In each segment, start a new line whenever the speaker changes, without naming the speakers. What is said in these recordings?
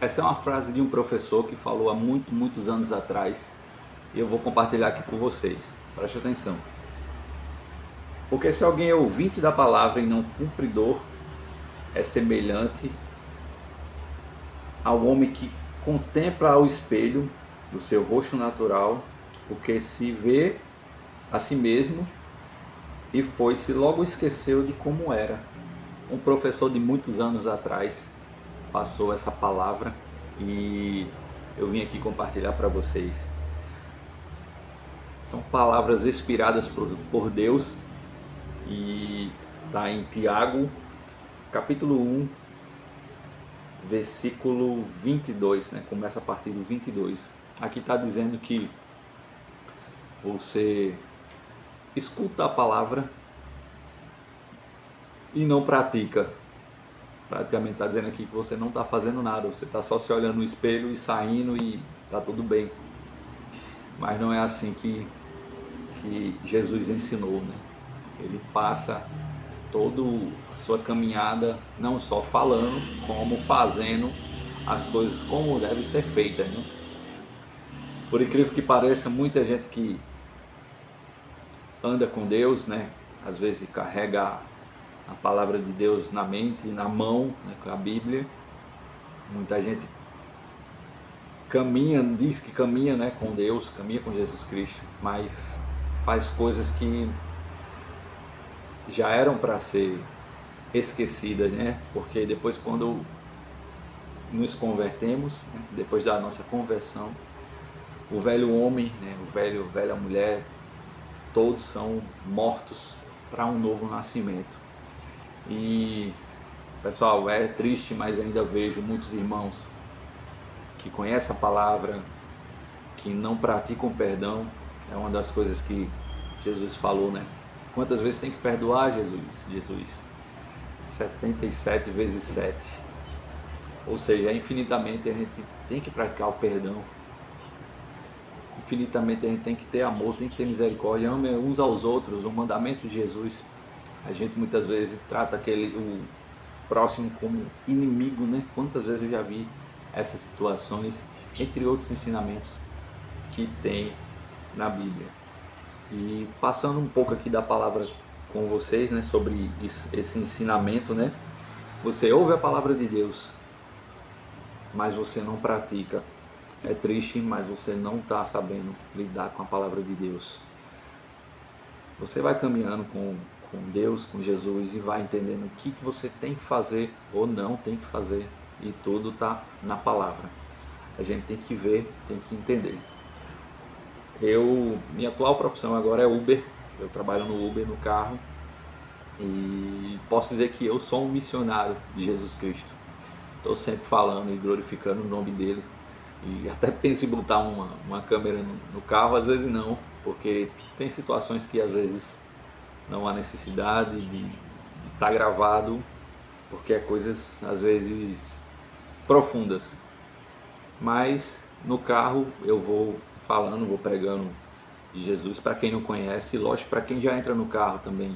Essa é uma frase de um professor que falou há muitos anos atrás e eu vou compartilhar aqui com vocês. Preste atenção. Porque se alguém é ouvinte da palavra e não cumpridor, é semelhante ao homem que contempla ao espelho do seu rosto natural, porque se vê a si mesmo e foi-se logo esqueceu de como era. Um professor de muitos anos atrás passou essa palavra e eu vim aqui compartilhar para vocês. São palavras inspiradas por Deus e está em Tiago, capítulo 1, versículo 22, né? Começa a partir do 22. Aqui está dizendo que você escuta a palavra e não pratica. Praticamente está dizendo aqui que você não está fazendo nada, você está só se olhando no espelho e saindo e está tudo bem. Mas não é assim que Jesus ensinou, né? Ele passa toda a sua caminhada não só falando, como fazendo as coisas como devem ser feitas, né? Por incrível que pareça, muita gente que anda com Deus, né? Às vezes carrega a palavra de Deus na mente, na mão, né, com a Bíblia. Muita gente caminha, diz que caminha, né, com Deus, caminha com Jesus Cristo, mas faz coisas que já eram para ser esquecidas, né? Porque depois, quando nos convertemos, né, depois da nossa conversão, o velho homem, né, velha mulher, todos são mortos para um novo nascimento. E pessoal, é triste, mas ainda vejo muitos irmãos que conhecem a palavra, que não praticam perdão. É uma das coisas que Jesus falou, né? Quantas vezes tem que perdoar, Jesus? 77 vezes 7. Ou seja, infinitamente a gente tem que praticar o perdão. Infinitamente a gente tem que ter amor, tem que ter misericórdia, ame uns aos outros, o mandamento de Jesus. A gente muitas vezes trata o próximo como inimigo, né? Quantas vezes eu já vi essas situações, entre outros ensinamentos que tem na Bíblia. E passando um pouco aqui da palavra com vocês, né, sobre esse ensinamento, né? Você ouve a palavra de Deus, mas você não pratica. É triste, mas você não está sabendo lidar com a palavra de Deus. Você vai caminhando com Deus, com Jesus, e vai entendendo o que você tem que fazer ou não tem que fazer. E tudo está na palavra. A gente tem que ver, tem que entender. Minha atual profissão agora é Uber. Eu trabalho no Uber, no carro. E posso dizer que eu sou um missionário de Jesus Cristo. Estou sempre falando e glorificando o nome dele. E até penso em botar uma câmera no carro, às vezes não, porque tem situações que às vezes não há necessidade de estar gravado, porque é coisas às vezes profundas. Mas no carro eu vou falando, vou pregando de Jesus para quem não conhece, e lógico para quem já entra no carro também.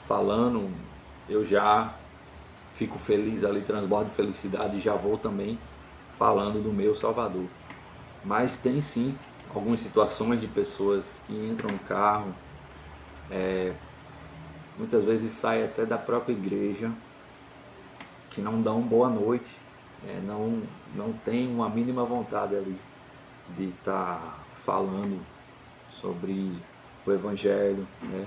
Falando, eu já fico feliz ali, transbordo de felicidade e já vou também falando do meu Salvador. Mas tem sim algumas situações de pessoas que entram no carro, muitas vezes saem até da própria igreja, que não dão boa noite, não tem uma mínima vontade ali de estar falando sobre o Evangelho, né?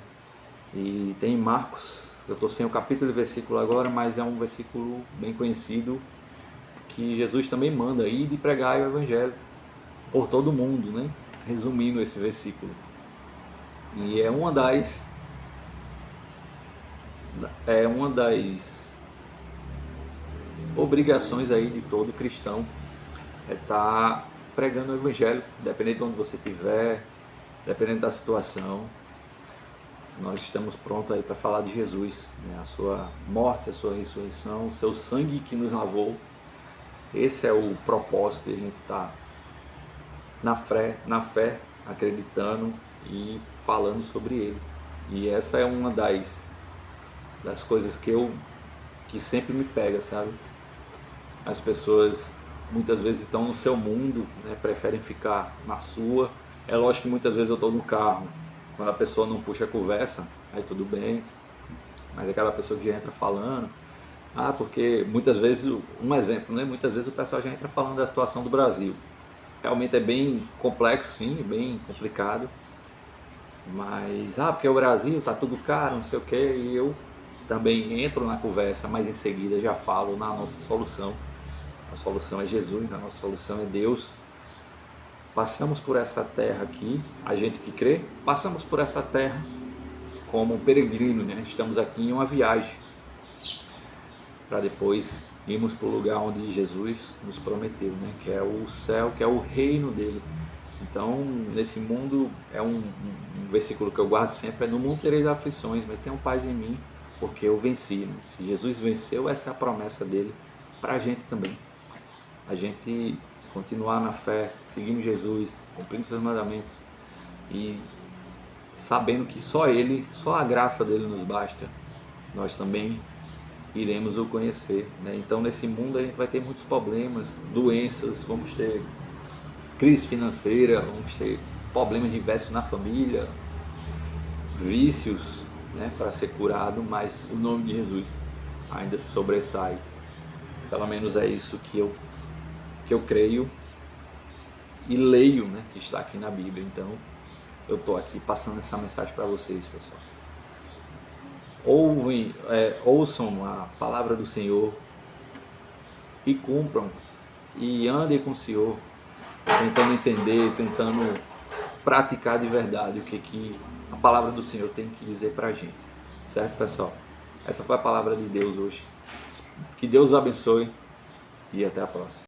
E tem Marcos, eu estou sem o capítulo e versículo agora, mas é um versículo bem conhecido, que Jesus também manda ir de pregar o Evangelho por todo mundo, né? Resumindo esse versículo. E é uma das obrigações aí de todo cristão, é estar pregando o Evangelho, dependendo de onde você estiver, dependendo da situação. Nós estamos prontos aí para falar de Jesus, né? A sua morte, a sua ressurreição, o seu sangue que nos lavou. Esse é o propósito de a gente estar na fé, acreditando e falando sobre ele. E essa é uma das coisas que sempre me pega, sabe? as pessoas muitas vezes estão no seu mundo, né, preferem ficar na sua. É lógico que muitas vezes eu estou no carro, quando a pessoa não puxa a conversa, aí tudo bem, mas aquela pessoa que já entra falando, porque muitas vezes, um exemplo, né, muitas vezes o pessoal já entra falando da situação do Brasil. Realmente é bem complexo, sim, bem complicado, mas, porque o Brasil está tudo caro, não sei o que, e eu também entro na conversa, mas em seguida já falo na nossa solução. A solução é Jesus, a nossa solução é Deus. Passamos por essa terra aqui, a gente que crê, passamos por essa terra como um peregrino, né? Estamos aqui em uma viagem para depois irmos para o lugar onde Jesus nos prometeu, né? Que é o céu, que é o reino dele. Então, nesse mundo, é um versículo que eu guardo sempre, é: no mundo tereis aflições, mas tenham paz em mim, porque eu venci. Né? Se Jesus venceu, essa é a promessa dele para a gente também. A gente, se continuar na fé, seguindo Jesus, cumprindo seus mandamentos e sabendo que só Ele, só a graça dele nos basta, nós também iremos o conhecer. Né? Então, nesse mundo a gente vai ter muitos problemas, doenças, vamos ter crise financeira, vamos ter problemas diversos na família, vícios, né, para ser curado, mas o nome de Jesus ainda se sobressai. Pelo menos é isso que eu creio e leio, né, que está aqui na Bíblia. Então, eu estou aqui passando essa mensagem para vocês, pessoal. Ouçam a palavra do Senhor e cumpram, e andem com o Senhor, tentando entender, tentando praticar de verdade o que a palavra do Senhor tem que dizer para a gente. Certo, pessoal? Essa foi a palavra de Deus hoje. Que Deus os abençoe e até a próxima.